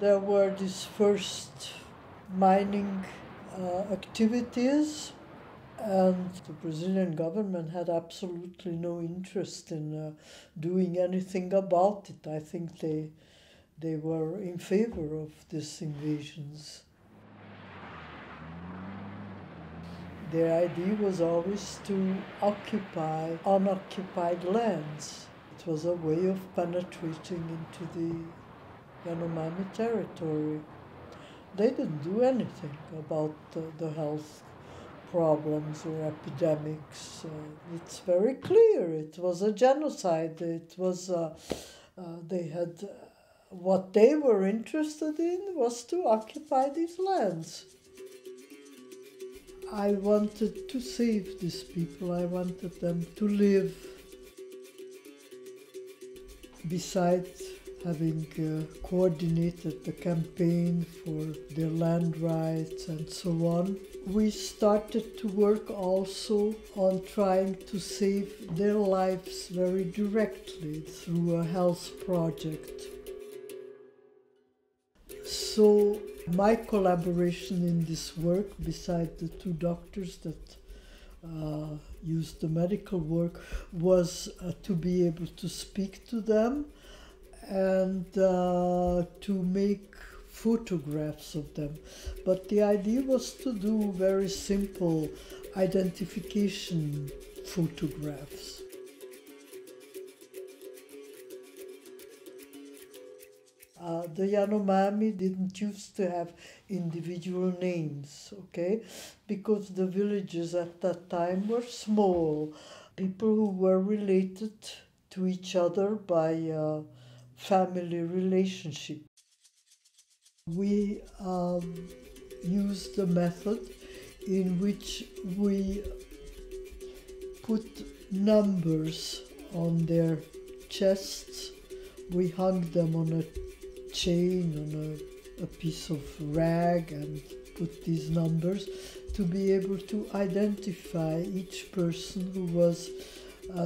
There were these first mining activities, and the Brazilian government had absolutely no interest in doing anything about it. I think they were in favor of these invasions. Their idea was always to occupy unoccupied lands. It was a way of penetrating into the Yanomami territory. They didn't do anything about the health problems or epidemics. It's very clear. It was a genocide. It was they had what they were interested in was to occupy these lands. I wanted to save these people. I wanted them to live. Besides having coordinated the campaign for their land rights and so on, we started to work also on trying to save their lives very directly through a health project. So my collaboration in this work, beside the two doctors that used the medical work, was to be able to speak to them and to make photographs of them. But the idea was to do very simple identification photographs. The Yanomami didn't used to have individual names, okay? Because the villages at that time were small. People who were related to each other by family relationship. We used a method in which we put numbers on their chests. We hung them on a chain, on a piece of rag, and put these numbers to be able to identify each person who was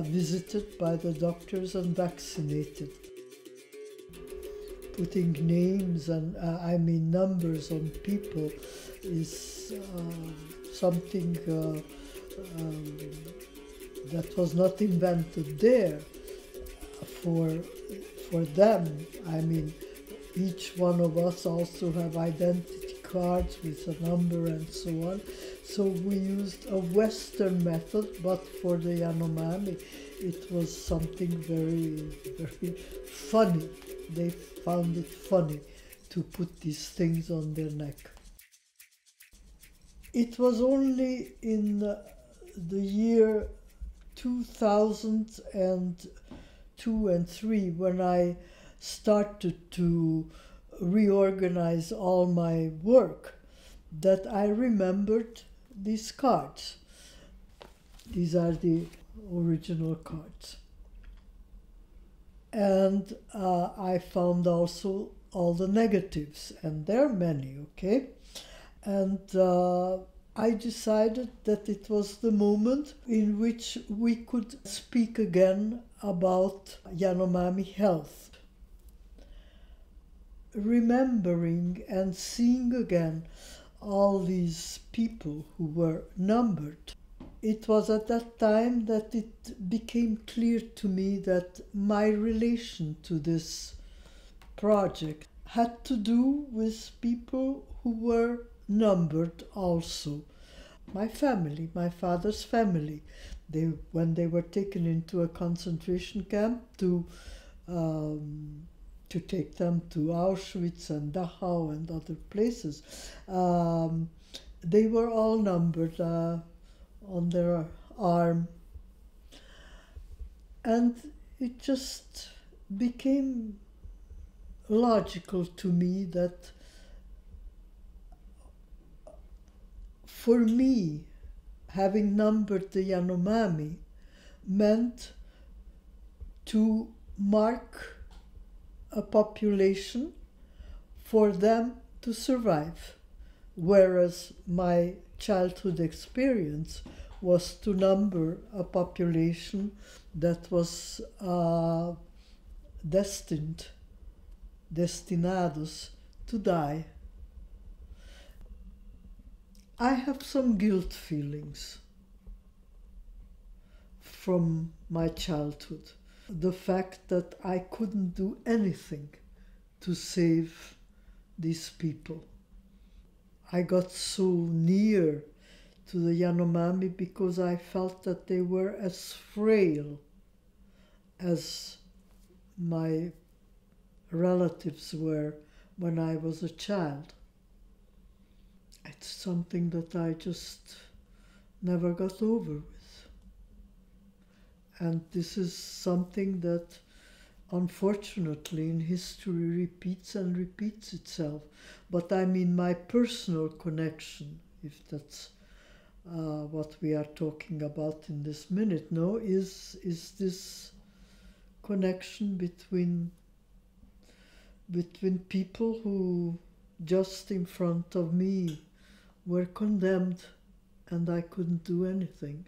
visited by the doctors and vaccinated. Putting names and numbers on people is something that was not invented there for them. I mean, each one of us also have identity cards with a number and so on. So we used a Western method, but for the Yanomami, it was something very, very funny. They found it funny to put these things on their neck. It was only in the year 2002 and 3 when I started to reorganize all my work that I remembered these cards. These are the original cards. And I found also all the negatives, and there are many, okay? And I decided that it was the moment in which we could speak again about Yanomami health. Remembering and seeing again all these people who were numbered, it was at that time that it became clear to me that my relation to this project had to do with people who were numbered also. My family, my father's family, when they were taken into a concentration camp to take them to Auschwitz and Dachau and other places, they were all numbered on their arm. And it just became logical to me that for me, having numbered the Yanomami meant to mark a population for them to survive, whereas my childhood experience was to number a population that was destinados to die. I have some guilt feelings from my childhood. The fact that I couldn't do anything to save these people. I got so near to the Yanomami because I felt that they were as frail as my relatives were when I was a child. It's something that I just never got over with. And this is something that unfortunately in history repeats and repeats itself. But I mean my personal connection, if that's what we are talking about in this minute, no, is this connection between people who just in front of me were condemned and I couldn't do anything.